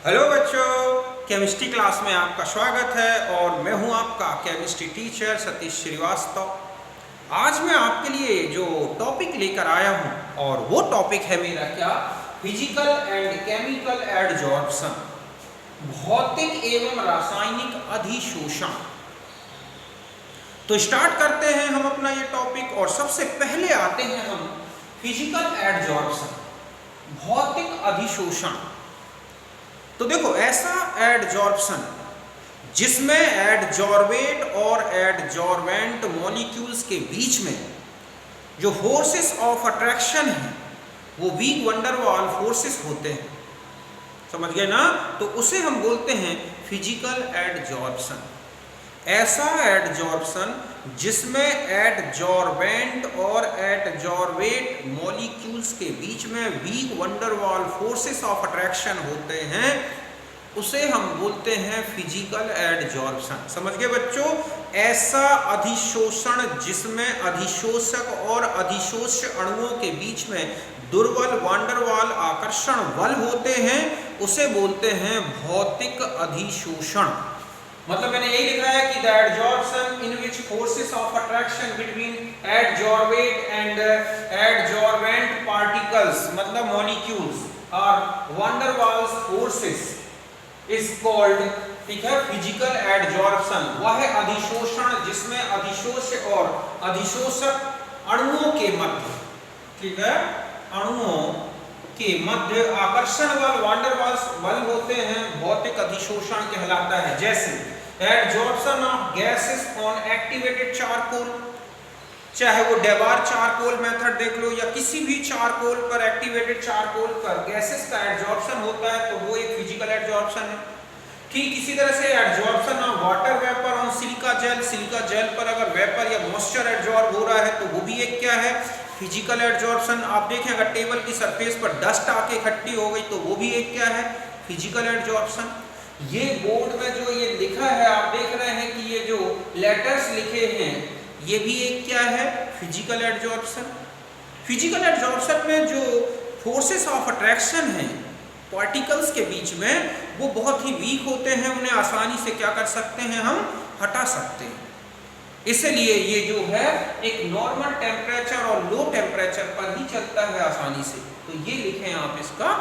Hello बच्चों, chemistry class में आपका स्वागत है और मैं हूं आपका केमिस्ट्री टीचर सतीश श्रीवास्तव। आज मैं आपके लिए जो टॉपिक लेकर आया हूं और वो टॉपिक है मेरा क्या, फिजिकल एंड केमिकल एडजॉर्प्शन, भौतिक एवं रासायनिक अधिशोषण। तो स्टार्ट करते हैं हम अपना ये टॉपिक और सबसे पहले आते हैं हम फिजिकल एडजॉर्प्शन, भौतिक अधिशोषण। तो देखो, ऐसा एडजॉर्प्शन जिसमें एडजॉर्बेट और एडजॉर्बेंट मॉलिक्यूल्स के बीच में जो फोर्सेस ऑफ अट्रैक्शन है वो वीक वंडर वाल फोर्सेस होते हैं, समझ गए ना। तो उसे हम बोलते हैं फिजिकल एडजॉर्प्शन। ऐसा एडजॉर्प्शन जिसमें एडजॉर्बेंट और एडजॉर्बेट मॉलिक्यूल्स के बीच में weak van der Waals forces of attraction होते हैं, उसे हम बोलते हैं फिजिकल एडजॉर्प्शन। समझ गए बच्चों। ऐसा अधिशोषण जिसमें अधिशोषक और अधिशोष्य अणुओं के बीच में दुर्बल वांडर वाल आकर्षण बल होते हैं, उसे बोलते हैं भौतिक अधिशोषण। मतलब मैंने यही लिखा है कि the adsorption in which forces of attraction between adsorbate and adsorbent particles मतलब मॉलिक्यूल्स और van der Waals forces is called, ठीक है, फिजिकल एडजॉर्प्शन। वह है अधिशोषण जिसमें अधिशोष्य और अधिशोषक अणुओं के मध्य, ठीक है, अणुओं के मध्य आकर्षण बल वांडर वाल्स बल होते हैं, भौतिक अधिशोषण कहलाता है। जैसे adsorption of gases on activated charcoal, चाहे वो डेबार चारकोल मेथड देख लो या किसी भी चारकोल पर, एक्टिवेटेड चारकोल पर गैसेस का एडजॉर्प्शन होता है तो वो एक फिजिकल एडजॉर्प्शन है। ठीक इसी तरह से adsorption of water vapour on silica gel, silica gel पर अगर वेपर या मॉइस्चर एडजॉर्ब हो रहा है तो वो भी एक क्या है, फिजिकल एडजॉर्प्शन। आप देखें अगर टेबल की सरफेस पर डस्ट आके इकट्ठी हो गई तो वो भी एक क्या है, फिजिकल एडजॉर्प्शन। ये बोर्ड में जो ये लिखा है आप देख रहे हैं कि ये जो लेटर्स लिखे हैं ये भी एक क्या है, फिजिकल एडजॉर्प्शन। फिजिकल एडजॉर्प्शन में जो फोर्सेस ऑफ अट्रैक्शन है पार्टिकल्स के बीच में वो बहुत ही वीक होते हैं, उन्हें आसानी से क्या कर सकते हैं, हम हटा सकते हैं। इसलिए ये जो है एक नॉर्मल टेम्परेचर और लो टेम्परेचर पर ही चलता है आसानी से। तो ये लिखें आप इसका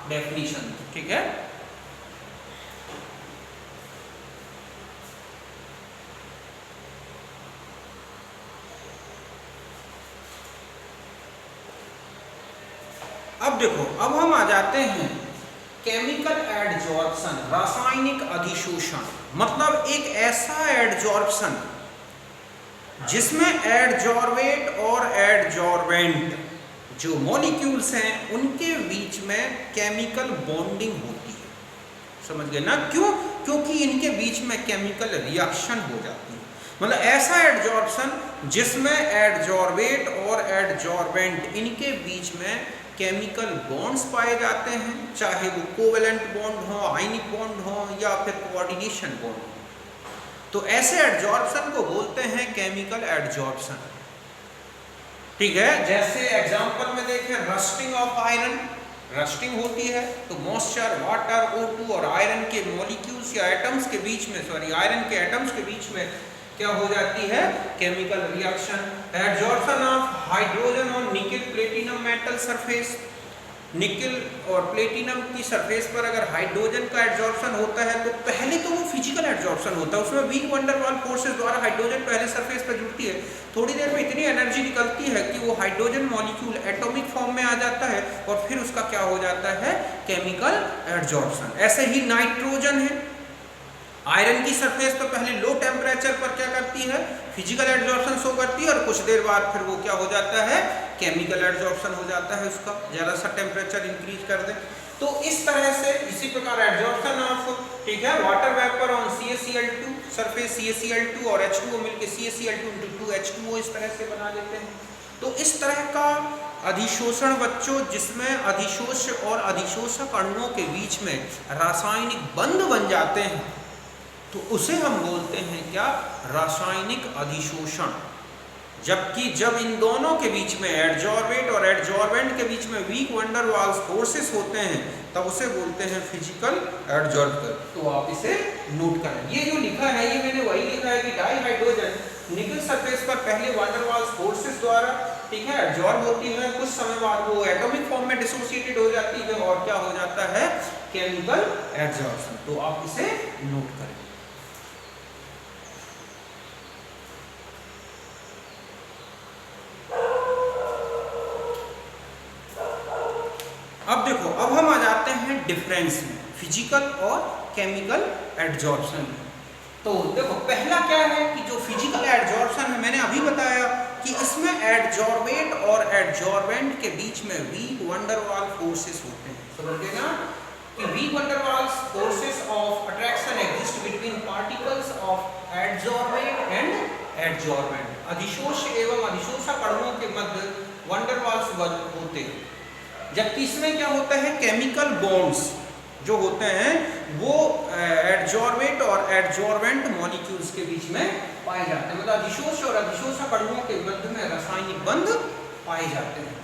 डेफिनेशन, ठीक है। अब देखो, अब हम आ जाते हैं केमिकल एडजॉर्प्शन, रासायनिक अधिशोषण। मतलब एक ऐसा एडजॉर्प्शन जिसमें एडजॉर्बेट और एडजॉर्बेंट जो मॉलिक्यूल्स हैं उनके बीच में केमिकल बॉन्डिंग होती है, समझ गए ना। क्यों? क्योंकि इनके बीच में केमिकल रिएक्शन हो जाती है। मतलब ऐसा एडजॉर्प्शन जिसमें एडजॉर्बेट और एडजॉर्बेंट इनके बीच में केमिकल बॉन्ड्स पाए जाते हैं, चाहे वो कोवेलेंट बॉन्ड हो, आयनिक बॉन्ड हो या फिर कोऑर्डिनेशन बॉन्ड हो। तो ऐसे एडजॉर्प्शन को बोलते हैं केमिकल एडजॉर्प्शन, ठीक है। जैसे एग्जांपल में देखें, रस्टिंग ऑफ आयरन, रस्टिंग होती है तो मॉइस्चर, वाटर, O2 और आयरन के मॉलिक्यूल्स या एटम्स के बीच में, सॉरी आयरन के एटम्स के बीच में क्या हो जाती है, chemical reaction. Adsorption of hydrogen और निकल प्लेटिनम मेटल सरफेस, निकल और प्लेटिनम की सरफेस पर अगर हाइड्रोजन का एडजॉर्प्शन होता है तो पहले तो वो फिजिकल एडजॉर्प्शन होता है, उसमें वीक वंडर वाल फोर्सेस द्वारा हाइड्रोजन पहले सरफेस पर जुड़ती है, थोड़ी देर में इतनी एनर्जी निकलती है कि वो हाइड्रोजन मॉलिक्यूल एटॉमिक फॉर्म में आ जाता है और फिर उसका क्या हो जाता है, केमिकल एडजॉर्प्शन। ऐसे ही नाइट्रोजन है, आयरन की सरफेस पर पहले लो टेम्परेचर पर क्या करती है, फिजिकल एडजॉर्प्शन शो करती है और कुछ देर बाद फिर वो क्या हो जाता है, केमिकल एडजॉर्प्शन हो जाता है उसका, जरा सा टेम्परेचर इंक्रीज कर दे। तो इस तरह से इसी प्रकार एडजॉर्प्शन ऑफ, ठीक है, water vapour on CaCl2 surface, CaCl2 और H2O मिलकर CaCl2 × 2H2O इस तरह से बना देते हैं। तो इस तरह का अधिशोषण बच्चों जिसमें अधिशोष्य और अधिशोषक अणुओं के बीच में रासायनिक बंध बन जाते हैं तो उसे हम बोलते हैं क्या, रासायनिक अधिशोषण। जबकि जब इन दोनों के बीच में एडजॉर्बेट और एडजॉर्बेंट के बीच में वीक वंडर वाल्स फोर्सेस होते हैं तब उसे बोलते हैं फिजिकल एडजॉर्बर। तो आप इसे नोट करें। ये जो लिखा है ये मैंने वही लिखा है कि डाइहाइड्रोजन निकल सरफेस पर पहले वंडर वाल्स फोर्सेस द्वारा, ठीक है, एडजॉर्ब होती है, कुछ समय बाद वो एटॉमिक फॉर्म में डिसोसिएटेड हो जाती है और क्या हो जाता है, केमिकल एडजॉर्प्शन। तो आप इसे नोट करें। अब देखो, अब हम आ जाते हैं डिफरेंस में, फिजिकल और केमिकल एडजॉर्प्शन में। तो देखो पहला क्या है कि जो फिजिकल एडजॉर्प्शन है मैंने अभी बताया कि इसमें एडजॉर्बेट और एडजॉर्बेंट के बीच में वीक वंडर वाल फोर्सेस होते हैं। समझे ना कि weak van der Waals forces of attraction exist between particles of adsorbate and adsorbent. अधिशोष एवं अधिशोषा कणों के मध्य वंडर वाल्स होते हैं। जबकि इसमें क्या होता है, केमिकल बॉन्ड्स जो होते हैं वो एडजॉर्बेट और एडजॉर्बेंट मॉलिक्यूल्स के बीच में पाए जाते हैं। मतलब अधिशोष और अधिशोषा कणों के मध्य में रासायनिक बंध पाए जाते हैं।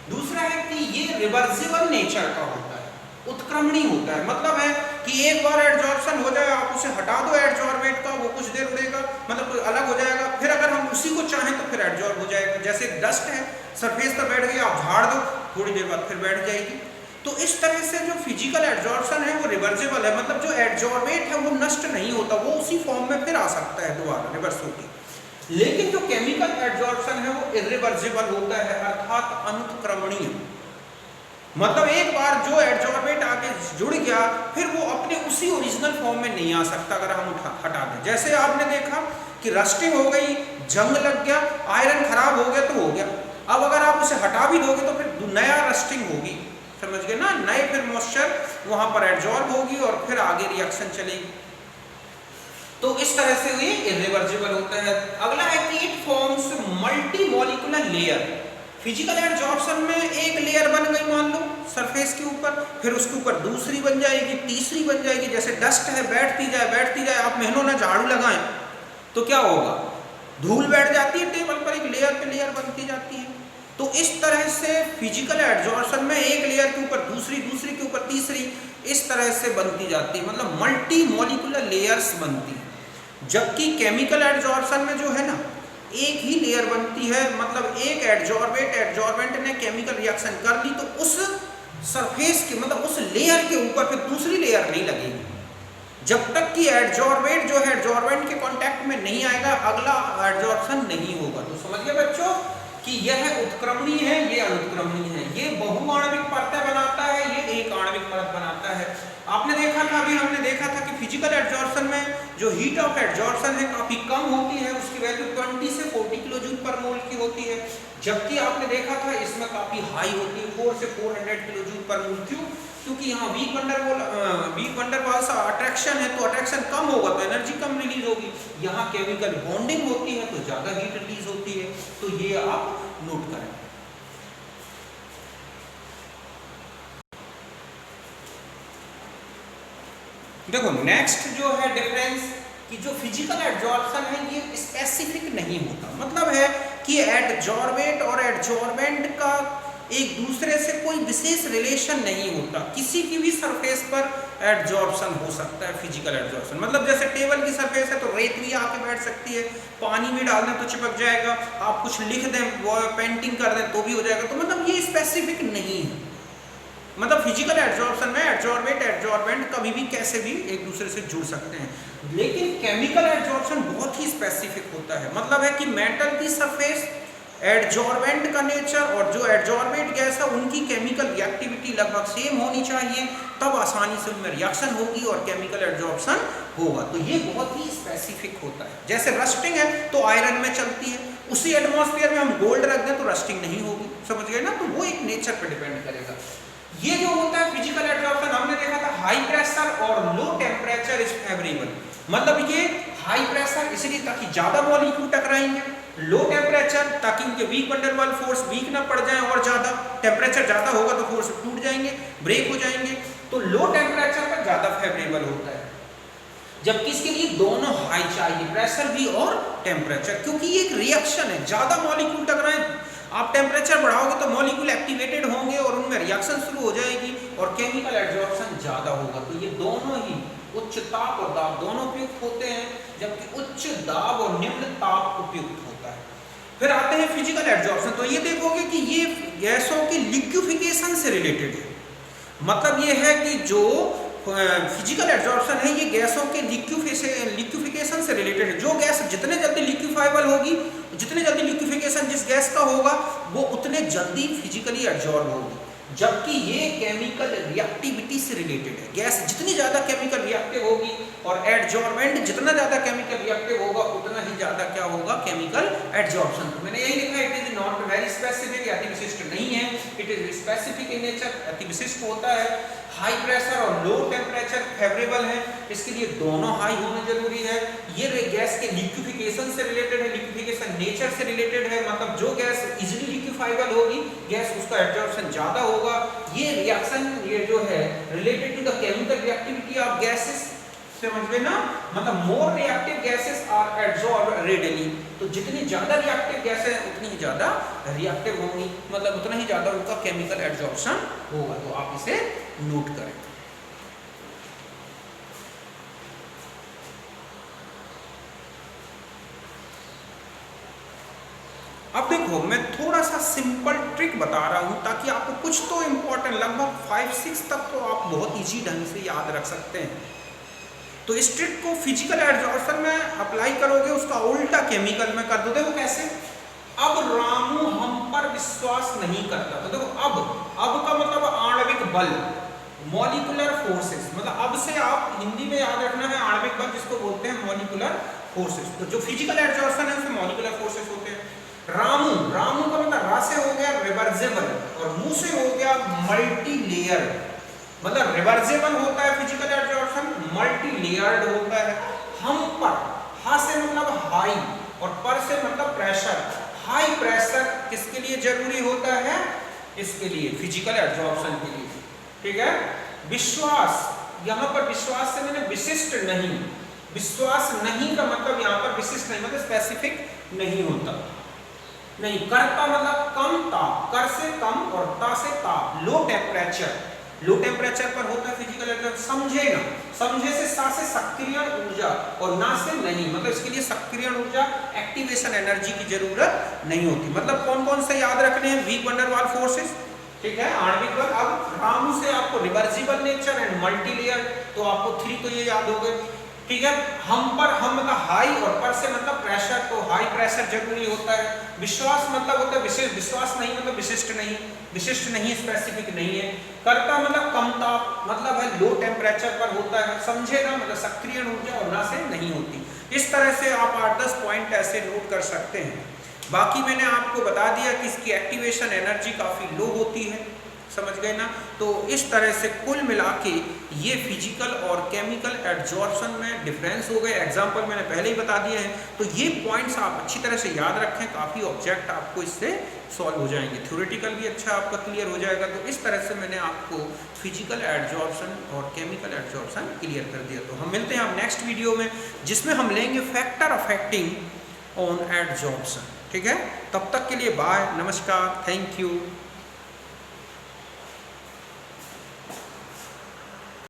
दूसरा है कि ये रिवर्सिबल नेचर का होता है, उत्क्रमणी होता है। मतलब है कि एक बार एडजॉर्प्शन हो जाए, आप उसे हटा दो एडजॉर्बेट का, वो कुछ देर उड़ेगा, मतलब अलग हो जाएगा, फिर अगर हम उसी को चाहें तो फिर एडजॉर्ब हो जाएगा। जैसे डस्ट है, सरफेस पर बैठ गई, आप झाड़ दो, थोड़ी देर बाद फिर बैठ जाएगी। तो इस तरह से जो फिजिकल एडजॉर्प्शन है वो रिवर्सिबल है, मतलब जो एडजॉर्बेट है वो नष्ट नहीं होता, वो उसी फॉर्म में फिर आ सकता है दोबारा, रिवर्स होके। लेकिन जो केमिकल एडजॉर्प्शन है वो इरिवर्सिबल होता है, अर्थात अनुत्क्रमणीय। मतलब एक बार जो एडजॉर्बेट आके जुड़ गया फिर वो अपने उसी ओरिजिनल फॉर्म में नहीं आ सकता अगर हम हटा दें। जैसे आपने देखा कि रस्टिंग हो गई, जंग लग गया, आयरन खराब हो गया तो हो गया। अब अगर आप उसे हटा भी दोगे तो फिर नया रस्टिंग होगी, समझ गए ना, नए फिर मॉइस्चर वहां पर एडजॉर्ब होगी और फिर आगे रिएक्शन चलेगी। तो इस तरह से ये इरिवर्सिबल होता है। अगला है कि it forms multi molecular layer. Physical adsorption में एक लेयर बन गई मान लो सरफेस के ऊपर, फिर उसके ऊपर दूसरी बन जाएगी, तीसरी बन जाएगी। जैसे डस्ट है, बैठती जाए, आप महीनों ना झाड़ू लगाएं तो क्या होगा, धूल बैठ जाती है टेबल पर, एक लेयर पे लेयर बनती जाती है। तो इस तरह से फिजिकल एडजॉर्प्शन में एक लेयर के ऊपर दूसरी, दूसरी के ऊपर तीसरी, इस तरह से बनती जाती है, मतलब मल्टी मॉलिक्यूलर लेयर्स बनती है। जबकि केमिकल एडजॉर्प्शन में जो है ना, एक ही लेयर बनती है, मतलब एक एडजॉर्बेंट ने केमिकल रिएक्शन कर ली तो उस सरफेस के, मतलब उस लेयर के ऊपर फिर दूसरी लेयर नहीं लगेगी। जब तक कि एडजॉर्बेट जो है एडजॉर्बेंट के कांटेक्ट में नहीं आएगा, अगला एडजॉर्प्शन नहीं होगा। तो समझ गए बच्चों कि यह उत्क्रमणीय है, ये अनुत्क्रमणीय है। ये बहुआण्विक परतें बनाता है, ये एक आणविक परत बनाता है। आपने देखा था, अभी हमने देखा था कि फिजिकल एडजॉर्प्शन में जो हीट ऑफ एडजॉर्प्शन है काफी कम होती है, उसकी वैल्यू 20 से 40 किलो जूल पर मोल की होती है। जबकि आपने देखा था इसमें काफी हाई होती है, 4 से 400 किलो जूल पर मोल। क्यों? क्योंकि यहाँ वीक वंडर वाल्स अट्रैक्शन है, तो अट्रैक्शन कम होगा तो एनर्जी कम रिलीज होगी। यहाँ केमिकल बॉन्डिंग होती है तो ज्यादा हीट रिलीज होती है। तो ये आप नोट करें। देखो नेक्स्ट जो है डिफरेंस कि जो फिजिकल एडजॉर्प्शन है ये स्पेसिफिक नहीं होता। मतलब है कि एडजॉर्बेट और एडजॉर्बेंट का एक दूसरे से कोई विशेष रिलेशन नहीं होता। किसी की भी सरफेस पर एडजॉर्प्शन हो सकता है फिजिकल एडजॉर्प्शन। मतलब जैसे टेबल की सरफेस है तो रेत भी आके बैठ सकती है, पानी में डाल दें तो चिपक जाएगा, आप कुछ लिख दें, पेंटिंग कर दें तो भी हो जाएगा। तो मतलब ये स्पेसिफिक नहीं है। मतलब फिजिकल एडजॉर्प्शन में एडजॉर्बेंट कभी भी कैसे भी एक दूसरे से जुड़ सकते हैं। लेकिन केमिकल एडजॉर्प्शन बहुत ही स्पेसिफिक होता है। मतलब है कि मेटल की सरफेस, एडजॉर्बेंट का नेचर और जो एडजॉर्बेट गैस है उनकी केमिकल रिएक्टिविटी लगभग सेम होनी चाहिए, तब आसानी से उनमें रिएक्शन होगी और केमिकल एडजॉर्प्शन होगा। तो ये बहुत ही स्पेसिफिक होता है। जैसे रस्टिंग है तो आयरन में चलती है, उसी एटमॉस्फेयर में हम गोल्ड रख दें तो रस्टिंग नहीं होगी। समझ गए ना? तो वो एक नेचर पर डिपेंड करेगा। ये जो होता है फिजिकल एडजॉर्प्शन, हमने देखा था हाई प्रेशर और लो टेम्परेचर इज फेवरेबल। मतलब ये हाई प्रेशर इसलिए ताकि ज्यादा मॉलिक्यूल टकराएंगे, लो टेम्परेचर ताकि उनके weak van der Waals force weak ना पड़ जाए और ज्यादा टेम्परेचर ज्यादा होगा तो फोर्स टूट जाएंगे, ब्रेक हो जाएंगे। तो लो टेम्परेचर पर ज्यादा फेवरेबल होता है। जबकि इसके लिए दोनों हाई चाहिए, प्रेशर भी और टेम्परेचर, क्योंकि ये एक रिएक्शन है, ज़्यादा मॉलिक्यूल टकराएं, आप टेम्परेचर बढ़ाओगे तो मॉलिक्यूल एक्टिवेटेड होंगे और उनमें रिएक्शन शुरू हो जाएगी और केमिकल एब्जॉर्प्शन ज़्यादा होगा। तो ये दोनों ही उच्च ताप और दाब दोनों उपयुक्त होते हैं, जबकि उच्च दाब और निम्न ताप उपयुक्त होता है। फिर आते हैं फिजिकल एब्जॉर्प्शन। तो ये देखोगे कि ये गैसों की लिक्विफिकेशन से रिलेटेड है, मतलब ये है कि जो फिजिकल एब्जॉर्प्शन है ये गैसों के लिक्विफिकेशन से रिलेटेड है। जो गैस जितने जल्दी लिक्विफाइबल होगी, जितने जल्दी लिक्विफिकेशन जिस गैस का होगा वो उतने जल्दी फिजिकली एब्जॉर्ब होगी, जबकि ये केमिकल रिएक्टिविटी से रिलेटेड है। गैस जितनी ज़्यादा केमिकल रिएक्टिव होगी और एड्जॉर्बेंट जितना ज़्यादा केमिकल रिएक्टिव होगा उतना ही ज़्यादा क्या होगा, केमिकल एड्जॉर्प्शन। तो मैंने यही लिखा है, it is not very specific, अति विशिष्ट नहीं है, it is specific in nature, अति विशिष्ट होता है। हाई प्रेशर और लो टेम्परेचर फेवरेबल है, इसके लिए दोनों हाई होने जरूरी है। ये गैस के लिक्विफिकेशन से रिलेटेड है, लिक्विफिकेशन नेचर से रिलेटेड है, मतलब जो गैस इजीली लिक्विफाइबल होगी गैस उसका एब्जॉर्प्शन ज़्यादा होगा। ये रिएक्शन ये जो है related to the chemical reactivity of gases, समझ गए ना, मतलब more reactive gases are absorb readily. तो जितनी ज्यादा रिएक्टिव गैसेस हैं उतनी ही ज्यादा रिएक्टिव होंगी, मतलब उतना ही ज्यादा उनका केमिकल एब्जॉर्प्शन होगा। तो आप इसे नोट करें। अब देखो मैं थोड़ा सा सिंपल ट्रिक बता रहा हूं ताकि आपको कुछ तो इंपॉर्टेंट, लगभग 5-6 तक तो आप बहुत इजी ढंग से याद रख सकते हैं। तो इस ट्रिक को फिजिकल एब्जॉर्प्शन में अप्लाई करोगे, उसका उल्टा केमिकल में कर दो। देखो कैसे, अब रामू हम पर विश्वास नहीं करता। तो देखो अब का मतलब आणविक बल, मॉलिक्यूलर फोर्सेस, मतलब अब से आप हिंदी में याद रखना है आणविक बल जिसको बोलते हैं मॉलिक्यूलर फोर्सेस। तो जो फिजिकल एब्जॉर्प्शन है उसमें मॉलिक्यूलर फोर्सेस होते हैं। रामू का मतलब रा से हो गया रिवर्जेबल और मुंह से हो गया मल्टी लेयर, मतलब रिवर्जेबल होता है फिजिकल एब्जॉर्प्शन, मल्टी लेयर्ड होता है। हम पर, हा से मतलब हाई और पर से मतलब प्रेशर। हाई प्रेशर किसके लिए जरूरी होता है, इसके लिए फिजिकल एब्जॉर्प्शन के लिए, ठीक है। विश्वास, यहां पर विश्वास से मैंने विशिष्ट नहीं, विश्वास नहीं का मतलब यहां पर विशिष्ट नहीं, मतलब स्पेसिफिक नहीं होता। नहीं, करता मतलब कम ताप, कर से कम और ता से ताप। लो टेम्परेचर, लो टेम्परेचर पर होता है फिजिकल एब्जॉर्प्शन। समझे ना, समझे से सा से सक्रियण ऊर्जा और ना से नहीं, मतलब इसके लिए सक्रियण ऊर्जा एक्टिवेशन एनर्जी की जरूरत नहीं होती। मतलब कौन कौन से याद रखने हैं, वीक वंडर वाल फोर्सेस, ठीक है, आणविक बल। अब रामू से आपको reversible nature and multi layer, तो आपको 3 तो ये याद हो गए, ठीक है। हम पर, हम मतलब हाई और पर से मतलब प्रेशर, तो हाई प्रेशर जरूरी होता है। विश्वास मतलब होता है विशेष, विश्वास नहीं मतलब विशिष्ट नहीं, विशिष्ट नहीं स्पेसिफिक नहीं है। करता मतलब कम ताप, मतलब है लो टेम्परेचर पर होता है। समझे ना, मतलब सक्रिय ऊर्जा और ना से नहीं होती। इस तरह से आप 8-10 पॉइंट ऐसे नोट कर सकते हैं। बाकी मैंने आपको बता दिया कि इसकी एक्टिवेशन एनर्जी काफ़ी लो होती है, समझ गए ना। तो इस तरह से कुल मिला के ये फिजिकल और केमिकल एब्जॉर्प्शन में डिफरेंस हो गए। एग्जाम्पल मैंने पहले ही बता दिए हैं, तो ये पॉइंट्स आप अच्छी तरह से याद रखें, काफ़ी ऑब्जेक्ट आपको इससे सॉल्व हो जाएंगे, थ्योरेटिकल भी अच्छा आपका क्लियर हो जाएगा। तो इस तरह से मैंने आपको फिजिकल एब्जॉर्प्शन और केमिकल एब्जॉर्प्शन क्लियर कर दिया। तो हम मिलते हैं आप नेक्स्ट वीडियो में, जिसमें हम लेंगे फैक्टर अफेक्टिंग ऑन एब्जॉर्प्शन, ठीक है। तब तक के लिए बाय, नमस्कार, थैंक यू।